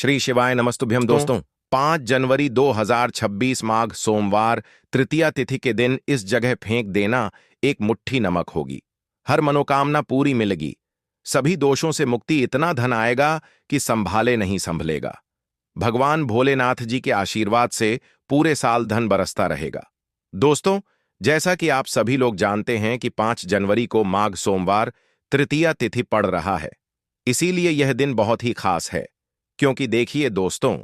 श्री शिवाय नमस्तुभ्यम दोस्तों। 5 जनवरी 2026 माघ सोमवार तृतीया तिथि के दिन इस जगह फेंक देना एक मुट्ठी नमक होगी। हर मनोकामना पूरी मिलेगी। सभी दोषों से मुक्ति, इतना धन आएगा कि संभाले नहीं संभलेगा। भगवान भोलेनाथ जी के आशीर्वाद से पूरे साल धन बरसता रहेगा। दोस्तों, जैसा कि आप सभी लोग जानते हैं कि 5 जनवरी को माघ सोमवार तृतीया तिथि पड़ रहा है। इसीलिए यह दिन बहुत ही खास है, क्योंकि देखिए दोस्तों,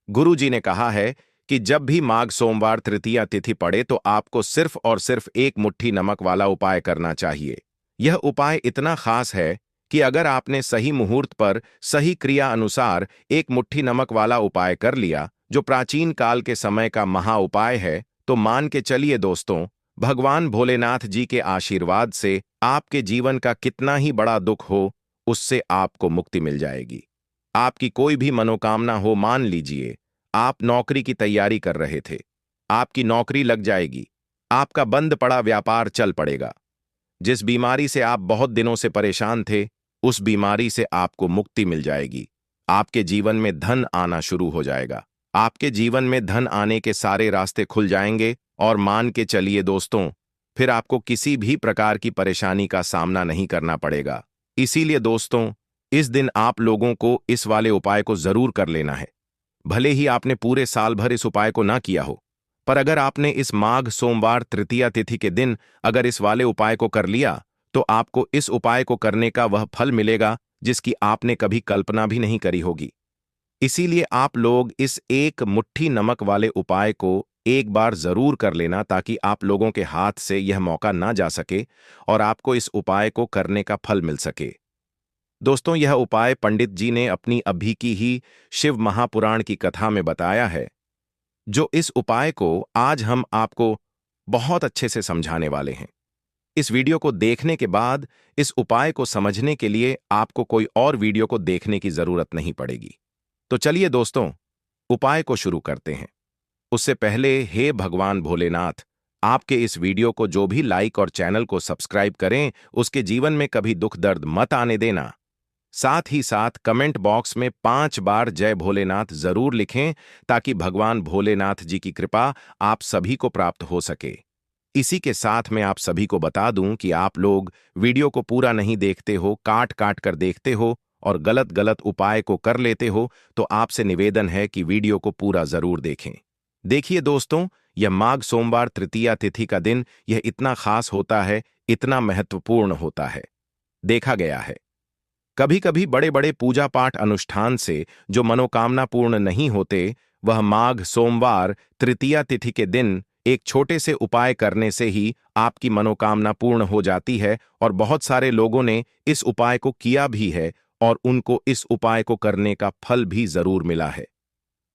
गुरु जी ने कहा है कि जब भी माघ सोमवार तृतीया तिथि पड़े तो आपको सिर्फ और सिर्फ एक मुट्ठी नमक वाला उपाय करना चाहिए। यह उपाय इतना खास है कि अगर आपने सही मुहूर्त पर सही क्रिया अनुसार एक मुट्ठी नमक वाला उपाय कर लिया, जो प्राचीन काल के समय का महा उपाय है, तो मान के चलिए दोस्तों, भगवान भोलेनाथ जी के आशीर्वाद से आपके जीवन का कितना ही बड़ा दुख हो, उससे आपको मुक्ति मिल जाएगी। आपकी कोई भी मनोकामना हो, मान लीजिए आप नौकरी की तैयारी कर रहे थे, आपकी नौकरी लग जाएगी, आपका बंद पड़ा व्यापार चल पड़ेगा। जिस बीमारी से आप बहुत दिनों से परेशान थे, उस बीमारी से आपको मुक्ति मिल जाएगी। आपके जीवन में धन आना शुरू हो जाएगा। आपके जीवन में धन आने के सारे रास्ते खुल जाएंगे और मान के चलिए दोस्तों, फिर आपको किसी भी प्रकार की परेशानी का सामना नहीं करना पड़ेगा। इसीलिए दोस्तों, इस दिन आप लोगों को इस वाले उपाय को जरूर कर लेना है। भले ही आपने पूरे साल भर इस उपाय को ना किया हो, पर अगर आपने इस माघ सोमवार तृतीया तिथि के दिन अगर इस वाले उपाय को कर लिया, तो आपको इस उपाय को करने का वह फल मिलेगा जिसकी आपने कभी कल्पना भी नहीं करी होगी। इसीलिए आप लोग इस एक मुट्ठी नमक वाले उपाय को एक बार जरूर कर लेना, ताकि आप लोगों के हाथ से यह मौका ना जा सके और आपको इस उपाय को करने का फल मिल सके। दोस्तों, यह उपाय पंडित जी ने अपनी अभी की ही शिव महापुराण की कथा में बताया है, जो इस उपाय को आज हम आपको बहुत अच्छे से समझाने वाले हैं। इस वीडियो को देखने के बाद इस उपाय को समझने के लिए आपको कोई और वीडियो को देखने की जरूरत नहीं पड़ेगी। तो चलिए दोस्तों, उपाय को शुरू करते हैं। उससे पहले, हे भगवान भोलेनाथ, आपके इस वीडियो को जो भी लाइक और चैनल को सब्सक्राइब करें, उसके जीवन में कभी दुख दर्द मत आने देना। साथ ही साथ कमेंट बॉक्स में 5 बार जय भोलेनाथ जरूर लिखें, ताकि भगवान भोलेनाथ जी की कृपा आप सभी को प्राप्त हो सके। इसी के साथ मैं आप सभी को बता दूं कि आप लोग वीडियो को पूरा नहीं देखते हो, काट काट कर देखते हो और गलत गलत उपाय को कर लेते हो, तो आपसे निवेदन है कि वीडियो को पूरा जरूर देखें। देखिए दोस्तों, यह माघ सोमवार तृतीया तिथि का दिन यह इतना खास होता है, इतना महत्वपूर्ण होता है। देखा गया है, कभी कभी बड़े बड़े पूजा पाठ अनुष्ठान से जो मनोकामना पूर्ण नहीं होते, वह माघ सोमवार तृतीया तिथि के दिन एक छोटे से उपाय करने से ही आपकी मनोकामना पूर्ण हो जाती है। और बहुत सारे लोगों ने इस उपाय को किया भी है और उनको इस उपाय को करने का फल भी जरूर मिला है।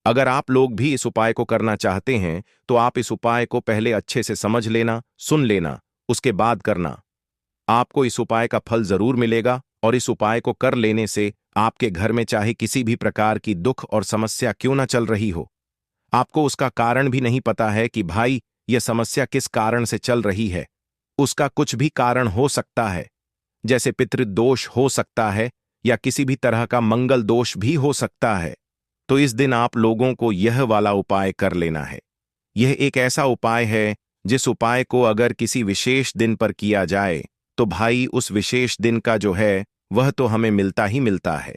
अगर आप लोग भी इस उपाय को करना चाहते हैं, तो आप इस उपाय को पहले अच्छे से समझ लेना, सुन लेना, उसके बाद करना। आपको इस उपाय का फल जरूर मिलेगा और इस उपाय को कर लेने से आपके घर में चाहे किसी भी प्रकार की दुख और समस्या क्यों ना चल रही हो, आपको उसका कारण भी नहीं पता है कि भाई यह समस्या किस कारण से चल रही है, उसका कुछ भी कारण हो सकता है, जैसे पितृदोष हो सकता है या किसी भी तरह का मंगल दोष भी हो सकता है। तो इस दिन आप लोगों को यह वाला उपाय कर लेना है। यह एक ऐसा उपाय है जिस उपाय को अगर किसी विशेष दिन पर किया जाए, तो भाई उस विशेष दिन का जो है वह तो हमें मिलता ही मिलता है,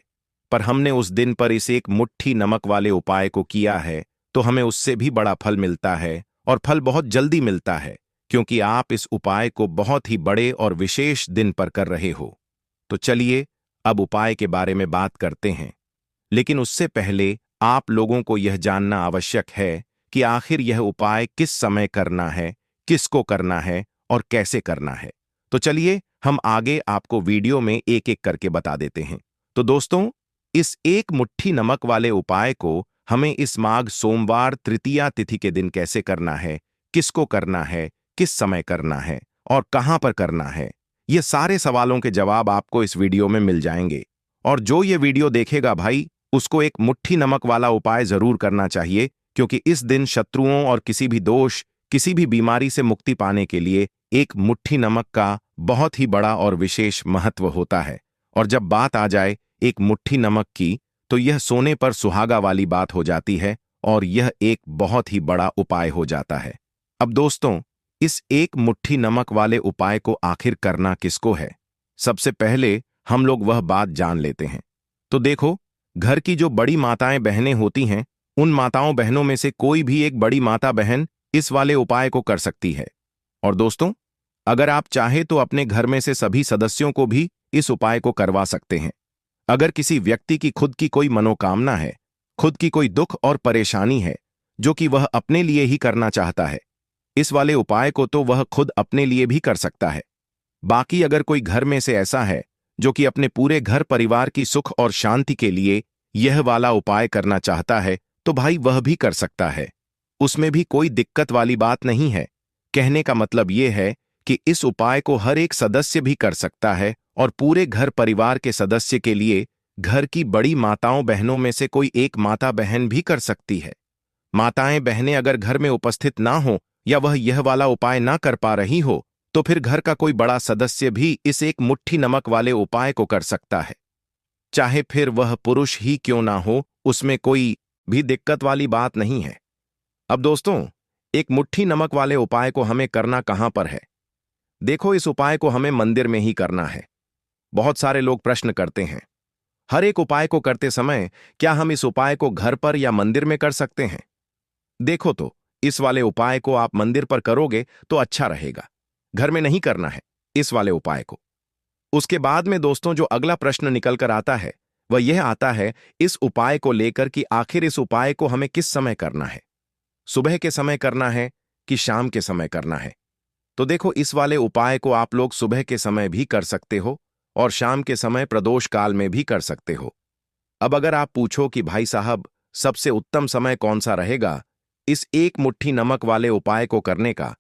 पर हमने उस दिन पर इस एक मुट्ठी नमक वाले उपाय को किया है, तो हमें उससे भी बड़ा फल मिलता है और फल बहुत जल्दी मिलता है, क्योंकि आप इस उपाय को बहुत ही बड़े और विशेष दिन पर कर रहे हो। तो चलिए अब उपाय के बारे में बात करते हैं, लेकिन उससे पहले आप लोगों को यह जानना आवश्यक है कि आखिर यह उपाय किस समय करना है, किसको करना है और कैसे करना है। तो चलिए हम आगे आपको वीडियो में एक एक करके बता देते हैं। तो दोस्तों, इस एक मुट्ठी नमक वाले उपाय को हमें इस माघ सोमवार तृतीया तिथि के दिन कैसे करना है, किसको करना है, किस समय करना है और कहां पर करना है, ये सारे सवालों के जवाब आपको इस वीडियो में मिल जाएंगे। और जो ये वीडियो देखेगा भाई, उसको एक मुट्ठी नमक वाला उपाय जरूर करना चाहिए, क्योंकि इस दिन शत्रुओं और किसी भी दोष, किसी भी बीमारी से मुक्ति पाने के लिए एक मुट्ठी नमक का बहुत ही बड़ा और विशेष महत्व होता है। और जब बात आ जाए एक मुट्ठी नमक की, तो यह सोने पर सुहागा वाली बात हो जाती है और यह एक बहुत ही बड़ा उपाय हो जाता है। अब दोस्तों, इस एक मुट्ठी नमक वाले उपाय को आखिर करना किसको है? सबसे पहले हम लोग वह बात जान लेते हैं। तो देखो, घर की जो बड़ी माताएं बहनें होती हैं, उन माताओं बहनों में से कोई भी एक बड़ी माता बहन इस वाले उपाय को कर सकती है। और दोस्तों, अगर आप चाहे तो अपने घर में से सभी सदस्यों को भी इस उपाय को करवा सकते हैं। अगर किसी व्यक्ति की खुद की कोई मनोकामना है, खुद की कोई दुख और परेशानी है जो कि वह अपने लिए ही करना चाहता है, इस वाले उपाय को तो वह खुद अपने लिए भी कर सकता है। बाकी अगर कोई घर में से ऐसा है जो कि अपने पूरे घर परिवार की सुख और शांति के लिए यह वाला उपाय करना चाहता है, तो भाई वह भी कर सकता है। उसमें भी कोई दिक्कत वाली बात नहीं है। कहने का मतलब यह है कि इस उपाय को हर एक सदस्य भी कर सकता है और पूरे घर परिवार के सदस्य के लिए घर की बड़ी माताओं बहनों में से कोई एक माता बहन भी कर सकती है। माताएं बहनें अगर घर में उपस्थित ना हो या वह यह वाला उपाय ना कर पा रही हो, तो फिर घर का कोई बड़ा सदस्य भी इस एक मुट्ठी नमक वाले उपाय को कर सकता है। चाहे फिर वह पुरुष ही क्यों ना हो, उसमें कोई भी दिक्कत वाली बात नहीं है। अब दोस्तों, एक मुट्ठी नमक वाले उपाय को हमें करना कहां पर है? देखो, इस उपाय को हमें मंदिर में ही करना है। बहुत सारे लोग प्रश्न करते हैं, हर एक उपाय को करते समय क्या हम इस उपाय को घर पर या मंदिर में कर सकते हैं? देखो तो, इस वाले उपाय को आप मंदिर पर करोगे तो अच्छा रहेगा। घर में नहीं करना है इस वाले उपाय को। उसके बाद में दोस्तों, जो अगला प्रश्न निकल कर आता है वह यह आता है इस उपाय को लेकर कि आखिर इस उपाय को हमें किस समय करना है? सुबह के समय करना है कि शाम के समय करना है? तो देखो, इस वाले उपाय को आप लोग सुबह के समय भी कर सकते हो और शाम के समय प्रदोष काल में भी कर सकते हो। अब अगर आप पूछो कि भाई साहब, सबसे उत्तम समय कौन सा रहेगा इस एक मुट्ठी नमक वाले उपाय को करने का,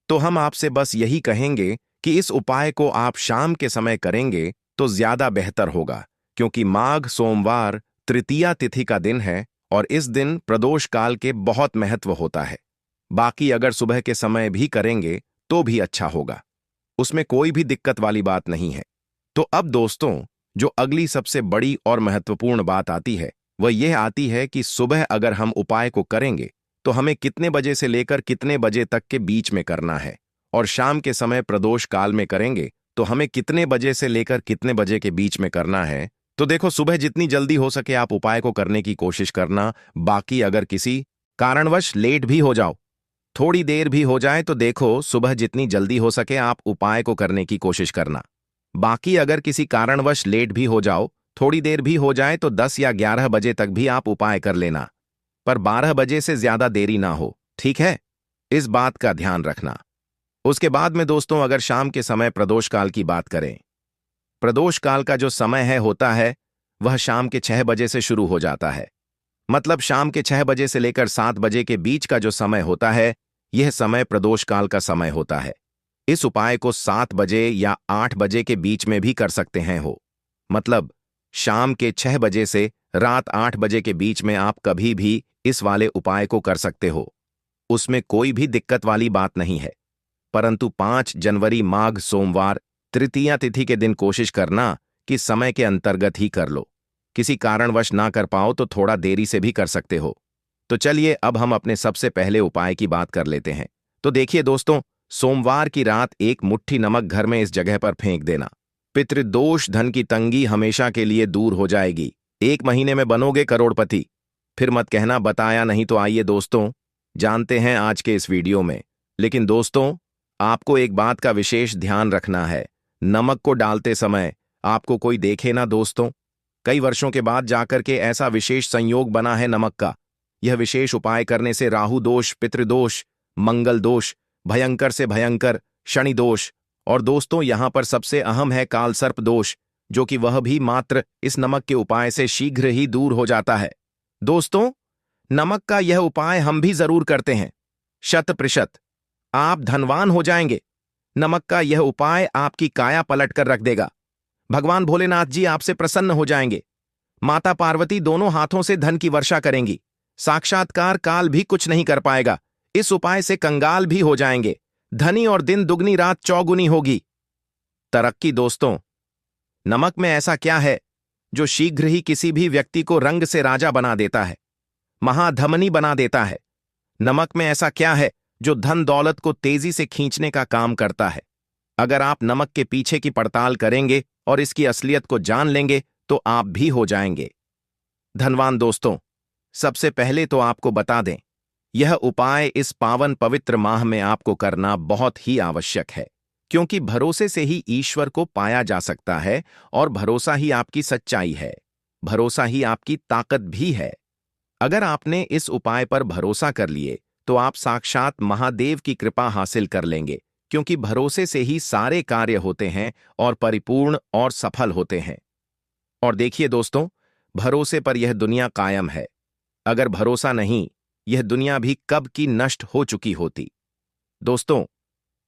तो हम आपसे बस यही कहेंगे कि इस उपाय को आप शाम के समय करेंगे तो ज्यादा बेहतर होगा, क्योंकि माघ सोमवार तृतीया तिथि का दिन है और इस दिन प्रदोष काल के बहुत महत्व होता है। बाकी अगर सुबह के समय भी करेंगे तो भी अच्छा होगा, उसमें कोई भी दिक्कत वाली बात नहीं है। तो अब दोस्तों, जो अगली सबसे बड़ी और महत्वपूर्ण बात आती है वह यह आती है कि सुबह अगर हम उपाय को करेंगे तो हमें कितने बजे से लेकर कितने बजे तक के बीच में करना है, और शाम के समय प्रदोष काल में करेंगे तो हमें कितने बजे से लेकर कितने बजे के बीच में करना है। तो देखो, सुबह जितनी जल्दी हो सके आप उपाय को करने की कोशिश करना। बाकी अगर किसी कारणवश लेट भी हो जाओ, थोड़ी देर भी हो जाए, तो देखो सुबह जितनी जल्दी हो सके आप उपाय को करने की कोशिश करना। बाकी अगर किसी कारणवश लेट भी हो जाओ, थोड़ी देर भी हो जाए, तो 10 या 11 बजे तक भी आप उपाय कर लेना, पर 12 बजे से ज्यादा देरी ना हो, ठीक है? इस बात का ध्यान रखना। उसके बाद में दोस्तों, अगर शाम के समय प्रदोष काल की बात करें, प्रदोष काल का जो समय है होता है वह शाम के 6 बजे से शुरू हो जाता है। मतलब शाम के 6 बजे से लेकर 7 बजे के बीच का जो समय होता है, यह समय प्रदोष काल का समय होता है। इस उपाय को 7 बजे या 8 बजे के बीच में भी कर सकते हैं हो। मतलब शाम के 6 बजे से रात 8 बजे के बीच में आप कभी भी इस वाले उपाय को कर सकते हो, उसमें कोई भी दिक्कत वाली बात नहीं है। परंतु 5 जनवरी माघ सोमवार तृतीया तिथि के दिन कोशिश करना कि समय के अंतर्गत ही कर लो। किसी कारणवश ना कर पाओ तो थोड़ा देरी से भी कर सकते हो। तो चलिए अब हम अपने सबसे पहले उपाय की बात कर लेते हैं। तो देखिए दोस्तों, सोमवार की रात एक मुट्ठी नमक घर में इस जगह पर फेंक देना। पितृदोष, धन की तंगी हमेशा के लिए दूर हो जाएगी। 1 महीने में बनोगे करोड़पति। फिर मत कहना बताया नहीं। तो आइए दोस्तों, जानते हैं आज के इस वीडियो में। लेकिन दोस्तों, आपको एक बात का विशेष ध्यान रखना है, नमक को डालते समय आपको कोई देखे ना दोस्तों। कई वर्षों के बाद जाकर के ऐसा विशेष संयोग बना है नमक का। यह विशेष उपाय करने से राहु दोष, पितृदोष, मंगल दोष, भयंकर से भयंकर शनि दोष, और दोस्तों यहां पर सबसे अहम है काल सर्प दोष, जो कि वह भी मात्र इस नमक के उपाय से शीघ्र ही दूर हो जाता है। दोस्तों, नमक का यह उपाय हम भी जरूर करते हैं, 100%। आप धनवान हो जाएंगे। नमक का यह उपाय आपकी काया पलट कर रख देगा। भगवान भोलेनाथ जी आपसे प्रसन्न हो जाएंगे। माता पार्वती दोनों हाथों से धन की वर्षा करेंगी। साक्षात्कार काल भी कुछ नहीं कर पाएगा। इस उपाय से कंगाल भी हो जाएंगे। धनी और दिन दुगनी रात चौगुनी होगी। तरक्की दोस्तों, नमक में ऐसा क्या है जो शीघ्र ही किसी भी व्यक्ति को रंग से राजा बना देता है, महाधमनी बना देता है। नमक में ऐसा क्या है जो धन दौलत को तेजी से खींचने का काम करता है? अगर आप नमक के पीछे की पड़ताल करेंगे और इसकी असलियत को जान लेंगे तो आप भी हो जाएंगे धनवान। दोस्तों, सबसे पहले तो आपको बता दें, यह उपाय इस पावन पवित्र माह में आपको करना बहुत ही आवश्यक है, क्योंकि भरोसे से ही ईश्वर को पाया जा सकता है और भरोसा ही आपकी सच्चाई है, भरोसा ही आपकी ताकत भी है। अगर आपने इस उपाय पर भरोसा कर लिए तो आप साक्षात महादेव की कृपा हासिल कर लेंगे, क्योंकि भरोसे से ही सारे कार्य होते हैं और परिपूर्ण और सफल होते हैं। और देखिए दोस्तों, भरोसे पर यह दुनिया कायम है। अगर भरोसा नहीं, यह दुनिया भी कब की नष्ट हो चुकी होती। दोस्तों,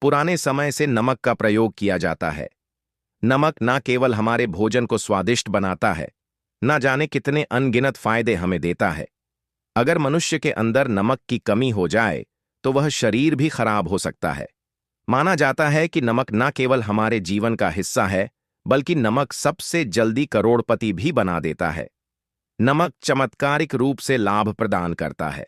पुराने समय से नमक का प्रयोग किया जाता है। नमक ना केवल हमारे भोजन को स्वादिष्ट बनाता है, ना जाने कितने अनगिनत फायदे हमें देता है। अगर मनुष्य के अंदर नमक की कमी हो जाए तो वह शरीर भी खराब हो सकता है। माना जाता है कि नमक न केवल हमारे जीवन का हिस्सा है, बल्कि नमक सबसे जल्दी करोड़पति भी बना देता है। नमक चमत्कारिक रूप से लाभ प्रदान करता है।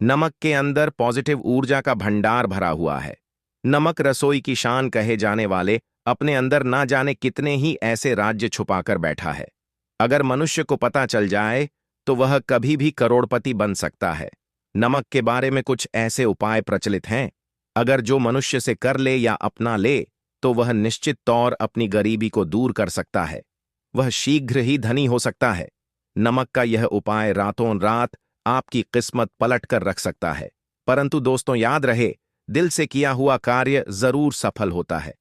नमक के अंदर पॉजिटिव ऊर्जा का भंडार भरा हुआ है। नमक रसोई की शान कहे जाने वाले अपने अंदर ना जाने कितने ही ऐसे राज्य छुपाकर बैठा है। अगर मनुष्य को पता चल जाए तो वह कभी भी करोड़पति बन सकता है। नमक के बारे में कुछ ऐसे उपाय प्रचलित हैं, अगर जो मनुष्य से कर ले या अपना ले तो वह निश्चित तौर अपनी गरीबी को दूर कर सकता है, वह शीघ्र ही धनी हो सकता है। नमक का यह उपाय रातों रात आपकी किस्मत पलट कर रख सकता है। परंतु दोस्तों, याद रहे, दिल से किया हुआ कार्य जरूर सफल होता है।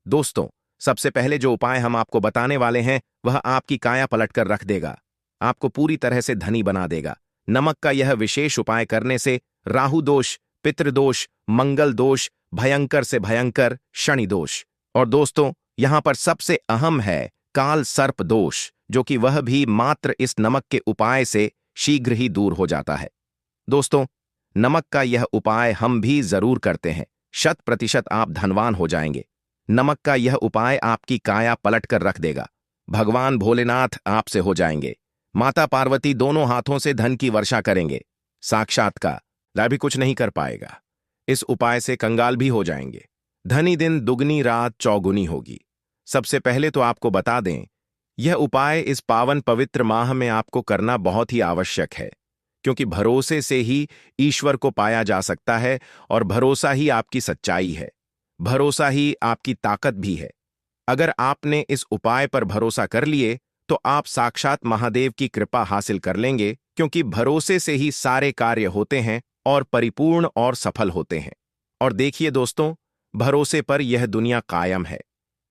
दोस्तों, सबसे पहले जो उपाय हम आपको बताने वाले हैं वह आपकी काया पलट कर रख देगा, आपको पूरी तरह से धनी बना देगा। नमक का यह विशेष उपाय करने से राहु दोष, पितृदोष, मंगल दोष, भयंकर से भयंकर शनि दोष, और दोस्तों यहां पर सबसे अहम है काल सर्प दोष, जो कि वह भी मात्र इस नमक के उपाय से शीघ्र ही दूर हो जाता है। दोस्तों, नमक का यह उपाय हम भी जरूर करते हैं, 100% आप धनवान हो जाएंगे। नमक का यह उपाय आपकी काया पलट कर रख देगा। भगवान भोलेनाथ आपसे हो जाएंगे, माता पार्वती दोनों हाथों से धन की वर्षा करेंगे, साक्षात्कार भी कुछ नहीं कर पाएगा। इस उपाय से कंगाल भी हो जाएंगे। धनी दिन दुगनी रात चौगुनी होगी। सबसे पहले तो आपको बता दें, यह उपाय इस पावन पवित्र माह में आपको करना बहुत ही आवश्यक है, क्योंकि भरोसे से ही ईश्वर को पाया जा सकता है और भरोसा ही आपकी सच्चाई है, भरोसा ही आपकी ताकत भी है। अगर आपने इस उपाय पर भरोसा कर लिए तो आप साक्षात महादेव की कृपा हासिल कर लेंगे, क्योंकि भरोसे से ही सारे कार्य होते हैं और परिपूर्ण और सफल होते हैं। और देखिए दोस्तों, भरोसे पर यह दुनिया कायम है।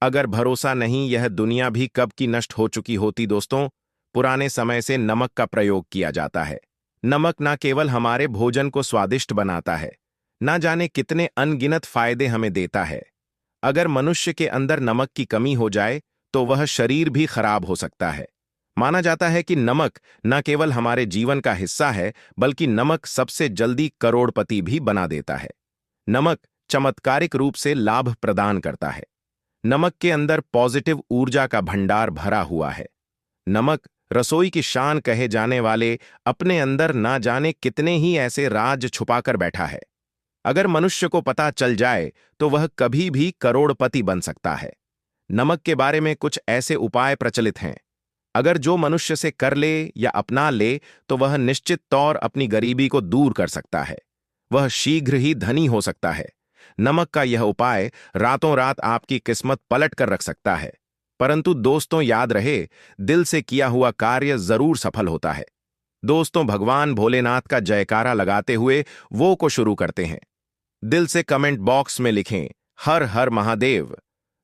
अगर भरोसा नहीं, यह दुनिया भी कब की नष्ट हो चुकी होती। दोस्तों, पुराने समय से नमक का प्रयोग किया जाता है। नमक ना केवल हमारे भोजन को स्वादिष्ट बनाता है, ना जाने कितने अनगिनत फायदे हमें देता है। अगर मनुष्य के अंदर नमक की कमी हो जाए तो वह शरीर भी खराब हो सकता है। माना जाता है कि नमक न केवल हमारे जीवन का हिस्सा है, बल्कि नमक सबसे जल्दी करोड़पति भी बना देता है। नमक चमत्कारिक रूप से लाभ प्रदान करता है। नमक के अंदर पॉजिटिव ऊर्जा का भंडार भरा हुआ है। नमक रसोई की शान कहे जाने वाले अपने अंदर ना जाने कितने ही ऐसे राज छुपाकर बैठा है। अगर मनुष्य को पता चल जाए तो वह कभी भी करोड़पति बन सकता है। नमक के बारे में कुछ ऐसे उपाय प्रचलित हैं, अगर जो मनुष्य से कर ले या अपना ले तो वह निश्चित तौर अपनी गरीबी को दूर कर सकता है, वह शीघ्र ही धनी हो सकता है। नमक का यह उपाय रातों रात आपकी किस्मत पलट कर रख सकता है। परंतु दोस्तों, याद रहे, दिल से किया हुआ कार्य जरूर सफल होता है। दोस्तों, भगवान भोलेनाथ का जयकारा लगाते हुए वो को शुरू करते हैं। दिल से कमेंट बॉक्स में लिखें हर हर महादेव।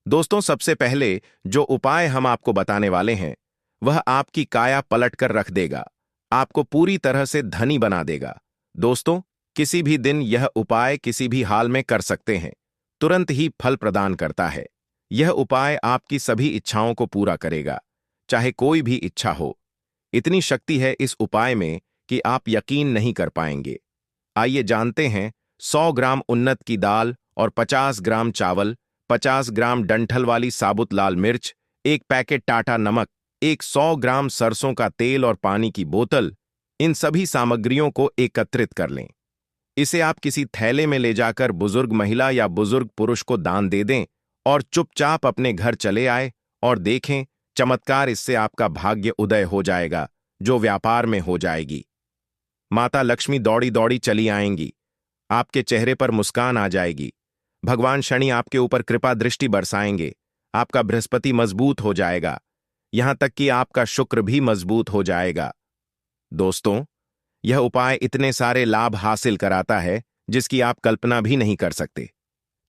दोस्तों, सबसे पहले जो उपाय हम आपको बताने वाले हैं वह आपकी काया पलट कर रख देगा, आपको पूरी तरह से धनी बना देगा। दोस्तों, किसी भी दिन यह उपाय किसी भी हाल में कर सकते हैं, तुरंत ही फल प्रदान करता है। यह उपाय आपकी सभी इच्छाओं को पूरा करेगा, चाहे कोई भी इच्छा हो। इतनी शक्ति है इस उपाय में कि आप यकीन नहीं कर पाएंगे। आइए जानते हैं। 100 ग्राम उन्नत की दाल और 50 ग्राम चावल, 50 ग्राम डंठल वाली साबुत लाल मिर्च, 1 पैकेट टाटा नमक, एक 100 ग्राम सरसों का तेल और पानी की बोतल, इन सभी सामग्रियों को एकत्रित कर लें। इसे आप किसी थैले में ले जाकर बुजुर्ग महिला या बुजुर्ग पुरुष को दान दे दें और चुपचाप अपने घर चले आए और देखें, चमत्कार, इससे आपका भाग्य उदय हो जाएगा, जो व्यापार में हो जाएगी। माता लक्ष्मी दौड़ी दौड़ी चली आएंगी, आपके चेहरे पर मुस्कान आ जाएगी। भगवान शनि आपके ऊपर कृपा दृष्टि बरसाएंगे, आपका बृहस्पति मजबूत हो जाएगा, यहां तक कि आपका शुक्र भी मजबूत हो जाएगा। दोस्तों, यह उपाय इतने सारे लाभ हासिल कराता है जिसकी आप कल्पना भी नहीं कर सकते।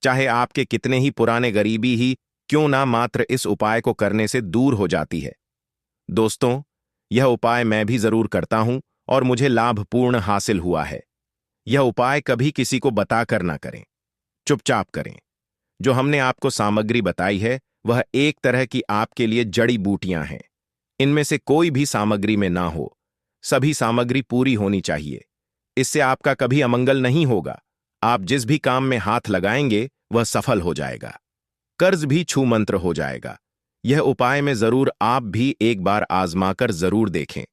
चाहे आपके कितने ही पुराने गरीबी ही क्यों ना, मात्र इस उपाय को करने से दूर हो जाती है। दोस्तों, यह उपाय मैं भी जरूर करता हूं और मुझे लाभपूर्ण हासिल हुआ है। यह उपाय कभी किसी को बताकर ना करें, चुपचाप करें। जो हमने आपको सामग्री बताई है वह एक तरह की आपके लिए जड़ी बूटियां हैं। इनमें से कोई भी सामग्री में ना हो, सभी सामग्री पूरी होनी चाहिए। इससे आपका कभी अमंगल नहीं होगा। आप जिस भी काम में हाथ लगाएंगे वह सफल हो जाएगा, कर्ज भी छू मंत्र हो जाएगा। यह उपाय में जरूर आप भी एक बार आजमाकर जरूर देखें।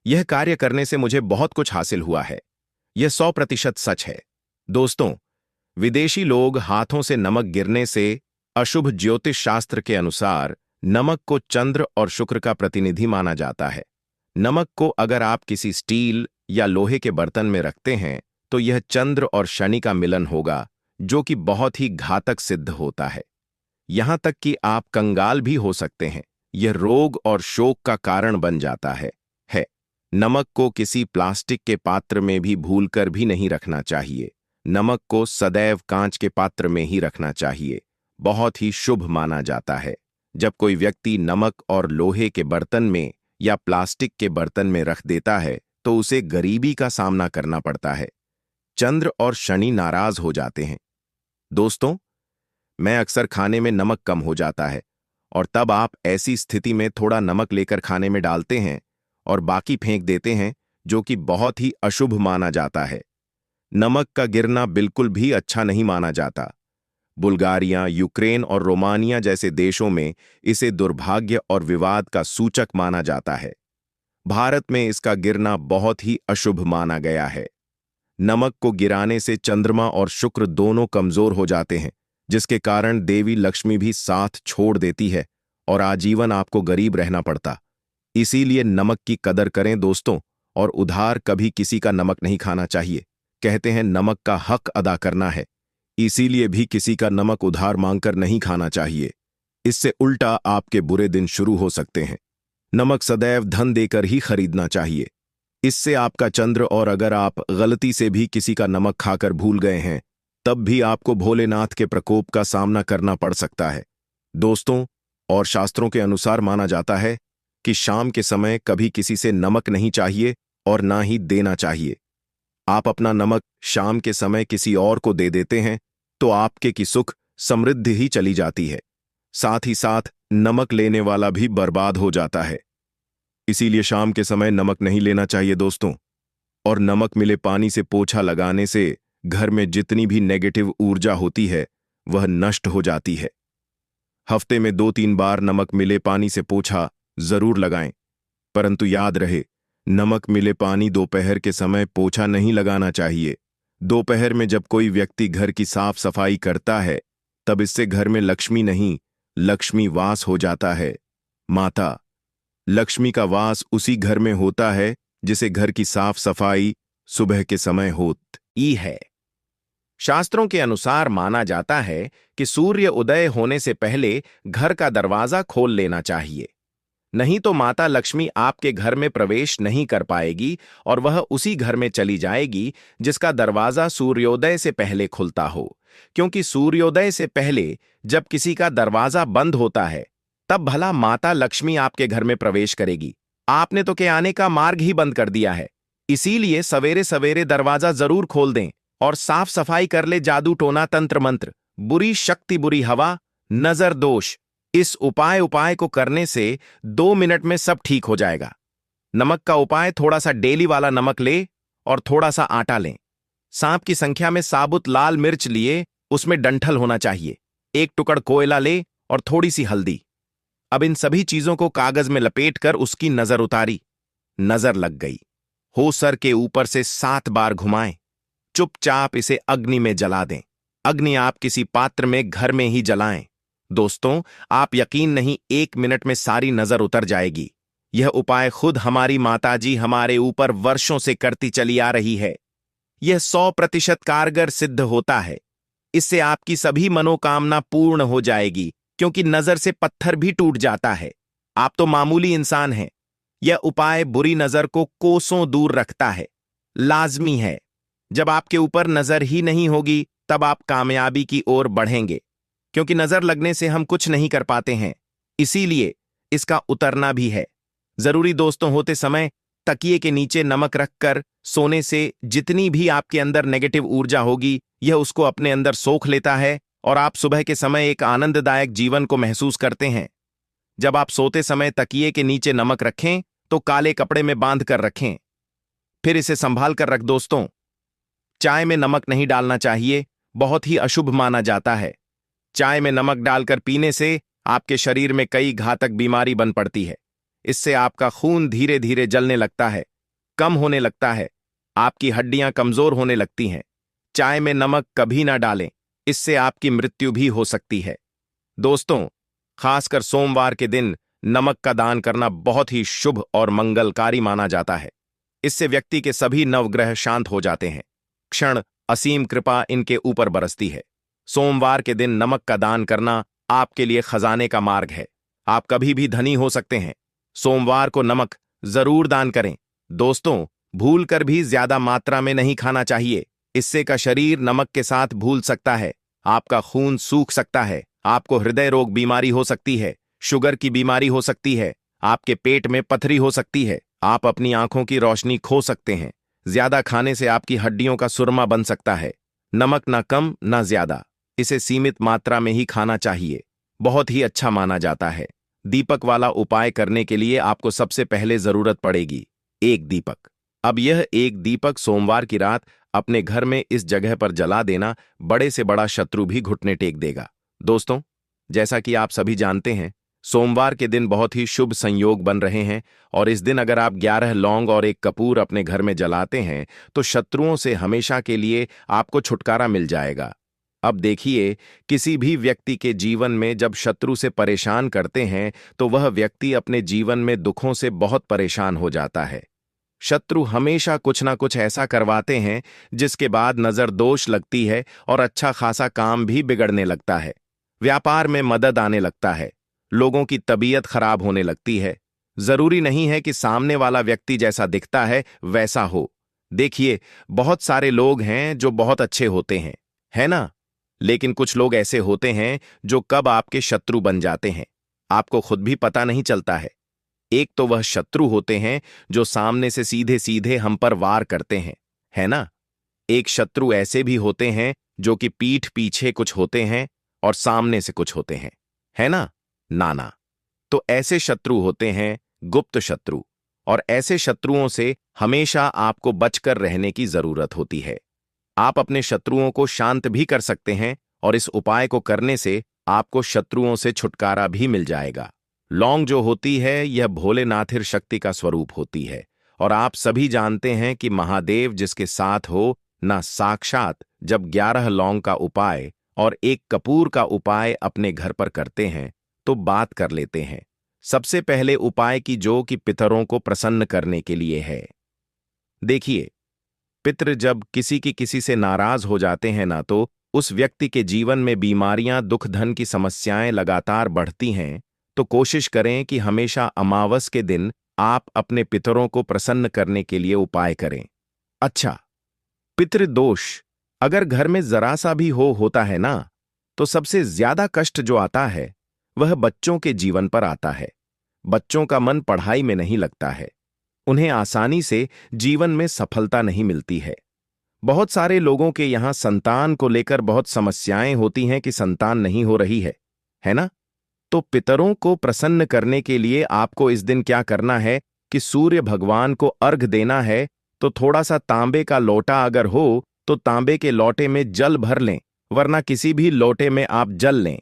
यह कार्य करने से मुझे बहुत कुछ हासिल हुआ है, यह 100% सच है। दोस्तों, विदेशी लोग हाथों से नमक गिरने से अशुभ ज्योतिष शास्त्र के अनुसार नमक को चंद्र और शुक्र का प्रतिनिधि माना जाता है। नमक को अगर आप किसी स्टील या लोहे के बर्तन में रखते हैं तो यह चंद्र और शनि का मिलन होगा, जो कि बहुत ही घातक सिद्ध होता है। यहां तक कि आप कंगाल भी हो सकते हैं। यह रोग और शोक का कारण बन जाता है। नमक को किसी प्लास्टिक के पात्र में भी भूलकर भी नहीं रखना चाहिए। नमक को सदैव कांच के पात्र में ही रखना चाहिए, बहुत ही शुभ माना जाता है। जब कोई व्यक्ति नमक और लोहे के बर्तन में या प्लास्टिक के बर्तन में रख देता है तो उसे गरीबी का सामना करना पड़ता है। चंद्र और शनि नाराज हो जाते हैं। दोस्तों, मैं अक्सर खाने में नमक कम हो जाता है और तब आप ऐसी स्थिति में थोड़ा नमक लेकर खाने में डालते हैं और बाकी फेंक देते हैं, जो कि बहुत ही अशुभ माना जाता है। नमक का गिरना बिल्कुल भी अच्छा नहीं माना जाता। बुल्गारिया, यूक्रेन और रोमानिया जैसे देशों में इसे दुर्भाग्य और विवाद का सूचक माना जाता है। भारत में इसका गिरना बहुत ही अशुभ माना गया है। नमक को गिराने से चंद्रमा और शुक्र दोनों कमजोर हो जाते हैं, जिसके कारण देवी लक्ष्मी भी साथ छोड़ देती है और आजीवन आपको गरीब रहना पड़ता। इसीलिए नमक की कदर करें दोस्तों, और उधार कभी किसी का नमक नहीं खाना चाहिए। कहते हैं नमक का हक अदा करना है, इसीलिए भी किसी का नमक उधार मांगकर नहीं खाना चाहिए। इससे उल्टा आपके बुरे दिन शुरू हो सकते हैं। नमक सदैव धन देकर ही खरीदना चाहिए, इससे आपका चंद्र, और अगर आप गलती से भी किसी का नमक खाकर भूल गए हैं तब भी आपको भोलेनाथ के प्रकोप का सामना करना पड़ सकता है। दोस्तों, और शास्त्रों के अनुसार माना जाता है कि शाम के समय कभी किसी से नमक नहीं चाहिए और ना ही देना चाहिए। आप अपना नमक शाम के समय किसी और को दे देते हैं तो आपके की सुख समृद्धि ही चली जाती है, साथ ही साथ नमक लेने वाला भी बर्बाद हो जाता है। इसीलिए शाम के समय नमक नहीं लेना चाहिए दोस्तों। और नमक मिले पानी से पोछा लगाने से घर में जितनी भी नेगेटिव ऊर्जा होती है वह नष्ट हो जाती है। हफ्ते में 2-3 बार नमक मिले पानी से पोछा जरूर लगाएं, परंतु याद रहे, नमक मिले पानी दोपहर के समय पोछा नहीं लगाना चाहिए। दोपहर में जब कोई व्यक्ति घर की साफ सफाई करता है तब इससे घर में लक्ष्मी नहीं, लक्ष्मी वास हो जाता है। माता लक्ष्मी का वास उसी घर में होता है जिसे घर की साफ सफाई सुबह के समय होती है। शास्त्रों के अनुसार माना जाता है कि सूर्य उदय होने से पहले घर का दरवाजा खोल लेना चाहिए, नहीं तो माता लक्ष्मी आपके घर में प्रवेश नहीं कर पाएगी और वह उसी घर में चली जाएगी जिसका दरवाजा सूर्योदय से पहले खुलता हो। क्योंकि सूर्योदय से पहले जब किसी का दरवाजा बंद होता है तब भला माता लक्ष्मी आपके घर में प्रवेश करेगी। आपने तो के आने का मार्ग ही बंद कर दिया है। इसीलिए सवेरे सवेरे दरवाजा जरूर खोल दें और साफ सफाई कर ले। जादू टोना तंत्र मंत्र, बुरी शक्ति, बुरी हवा, नजर दोष, इस उपाय को करने से 2 मिनट में सब ठीक हो जाएगा। नमक का उपाय, थोड़ा सा डेली वाला नमक ले और थोड़ा सा आटा लें। सांप की संख्या में साबुत लाल मिर्च लिए, उसमें डंठल होना चाहिए। 1 टुकड़ कोयला ले और थोड़ी सी हल्दी। अब इन सभी चीजों को कागज में लपेटकर उसकी नजर उतारी। नजर लग गई। हो सर के ऊपर से 7 बार घुमाएं। चुपचाप इसे अग्नि में जला दें। अग्नि आप किसी पात्र में घर में ही जलाएं। दोस्तों, आप यकीन नहीं, 1 मिनट में सारी नजर उतर जाएगी। यह उपाय खुद हमारी माताजी हमारे ऊपर वर्षों से करती चली आ रही है। यह 100% कारगर सिद्ध होता है। इससे आपकी सभी मनोकामना पूर्ण हो जाएगी, क्योंकि नजर से पत्थर भी टूट जाता है। आप तो मामूली इंसान हैं। यह उपाय बुरी नजर को कोसों दूर रखता है। लाजमी है। जब आपके ऊपर नजर ही नहीं होगी, तब आप कामयाबी की ओर बढ़ेंगे, क्योंकि नजर लगने से हम कुछ नहीं कर पाते हैं। इसीलिए इसका उतरना भी है जरूरी। दोस्तों, होते समय तकिए के नीचे नमक रखकर सोने से जितनी भी आपके अंदर नेगेटिव ऊर्जा होगी, यह उसको अपने अंदर सोख लेता है और आप सुबह के समय एक आनंददायक जीवन को महसूस करते हैं। जब आप सोते समय तकिए के नीचे नमक रखें तो काले कपड़े में बांध कर रखें, फिर इसे संभाल कर रख। दोस्तों, चाय में नमक नहीं डालना चाहिए, बहुत ही अशुभ माना जाता है। चाय में नमक डालकर पीने से आपके शरीर में कई घातक बीमारी बन पड़ती है। इससे आपका खून धीरे धीरे जलने लगता है, कम होने लगता है, आपकी हड्डियां कमजोर होने लगती हैं। चाय में नमक कभी ना डालें, इससे आपकी मृत्यु भी हो सकती है। दोस्तों, खासकर सोमवार के दिन नमक का दान करना बहुत ही शुभ और मंगलकारी माना जाता है। इससे व्यक्ति के सभी नवग्रह शांत हो जाते हैं। क्षण असीम कृपा इनके ऊपर बरसती है। सोमवार के दिन नमक का दान करना आपके लिए खजाने का मार्ग है। आप कभी भी धनी हो सकते हैं। सोमवार को नमक जरूर दान करें। दोस्तों, भूलकर भी ज्यादा मात्रा में नहीं खाना चाहिए। इससे का शरीर नमक के साथ भूल सकता है। आपका खून सूख सकता है। आपको हृदय रोग बीमारी हो सकती है, शुगर की बीमारी हो सकती है, आपके पेट में पथरी हो सकती है, आप अपनी आंखों की रोशनी खो सकते हैं। ज्यादा खाने से आपकी हड्डियों का सुरमा बन सकता है। नमक ना कम ना ज्यादा, इसे सीमित मात्रा में ही खाना चाहिए। बहुत ही अच्छा माना जाता है। दीपक वाला उपाय करने के लिए आपको सबसे पहले जरूरत पड़ेगी एक दीपक। अब यह एक दीपक सोमवार की रात अपने घर में इस जगह पर जला देना, बड़े से बड़ा शत्रु भी घुटने टेक देगा। दोस्तों, जैसा कि आप सभी जानते हैं, सोमवार के दिन बहुत ही शुभ संयोग बन रहे हैं और इस दिन अगर आप 11 लौंग और 1 कपूर अपने घर में जलाते हैं तो शत्रुओं से हमेशा के लिए आपको छुटकारा मिल जाएगा। अब देखिए, किसी भी व्यक्ति के जीवन में जब शत्रु से परेशान करते हैं तो वह व्यक्ति अपने जीवन में दुखों से बहुत परेशान हो जाता है। शत्रु हमेशा कुछ ना कुछ ऐसा करवाते हैं जिसके बाद नजर दोष लगती है और अच्छा खासा काम भी बिगड़ने लगता है। व्यापार में मदद आने लगता है, लोगों की तबीयत खराब होने लगती है। जरूरी नहीं है कि सामने वाला व्यक्ति जैसा दिखता है वैसा हो। देखिए, बहुत सारे लोग हैं जो बहुत अच्छे होते हैं, है ना? लेकिन कुछ लोग ऐसे होते हैं जो कब आपके शत्रु बन जाते हैं, आपको खुद भी पता नहीं चलता है। एक तो वह शत्रु होते हैं जो सामने से सीधे सीधे हम पर वार करते हैं, है ना? एक शत्रु ऐसे भी होते हैं जो कि पीठ पीछे कुछ होते हैं और सामने से कुछ होते हैं, है ना? नाना। तो ऐसे शत्रु होते हैं गुप्त शत्रु, और ऐसे शत्रुओं से हमेशा आपको बचकर रहने की जरूरत होती है। आप अपने शत्रुओं को शांत भी कर सकते हैं और इस उपाय को करने से आपको शत्रुओं से छुटकारा भी मिल जाएगा। लौंग जो होती है यह भोलेनाथिर शक्ति का स्वरूप होती है और आप सभी जानते हैं कि महादेव जिसके साथ हो ना, साक्षात जब 11 लौंग का उपाय और 1 कपूर का उपाय अपने घर पर करते हैं तो बात कर लेते हैं सबसे पहले उपाय की, जो कि पितरों को प्रसन्न करने के लिए है। देखिए, पितृ जब किसी से नाराज हो जाते हैं ना, तो उस व्यक्ति के जीवन में बीमारियां, दुख, धन की समस्याएं लगातार बढ़ती हैं। तो कोशिश करें कि हमेशा अमावस के दिन आप अपने पितरों को प्रसन्न करने के लिए उपाय करें। अच्छा, पितृदोष अगर घर में जरा सा भी होता है ना, तो सबसे ज्यादा कष्ट जो आता है वह बच्चों के जीवन पर आता है। बच्चों का मन पढ़ाई में नहीं लगता है, उन्हें आसानी से जीवन में सफलता नहीं मिलती है। बहुत सारे लोगों के यहां संतान को लेकर बहुत समस्याएं होती हैं कि संतान नहीं हो रही है ना? तो पितरों को प्रसन्न करने के लिए आपको इस दिन क्या करना है कि सूर्य भगवान को अर्घ देना है। तो थोड़ा सा तांबे का लोटा अगर हो तो तांबे के लोटे में जल भर लें, वरना किसी भी लोटे में आप जल लें।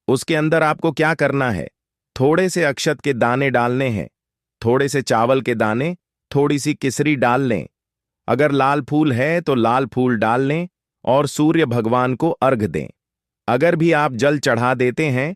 उसके अंदर आपको क्या करना है, थोड़े से अक्षत के दाने डालने हैं, थोड़े से चावल के दाने, थोड़ी सी किसरी डाल लें। अगर लाल फूल है तो लाल फूल डाल लें और सूर्य भगवान को अर्घ दें। अगर भी आप जल चढ़ा देते हैं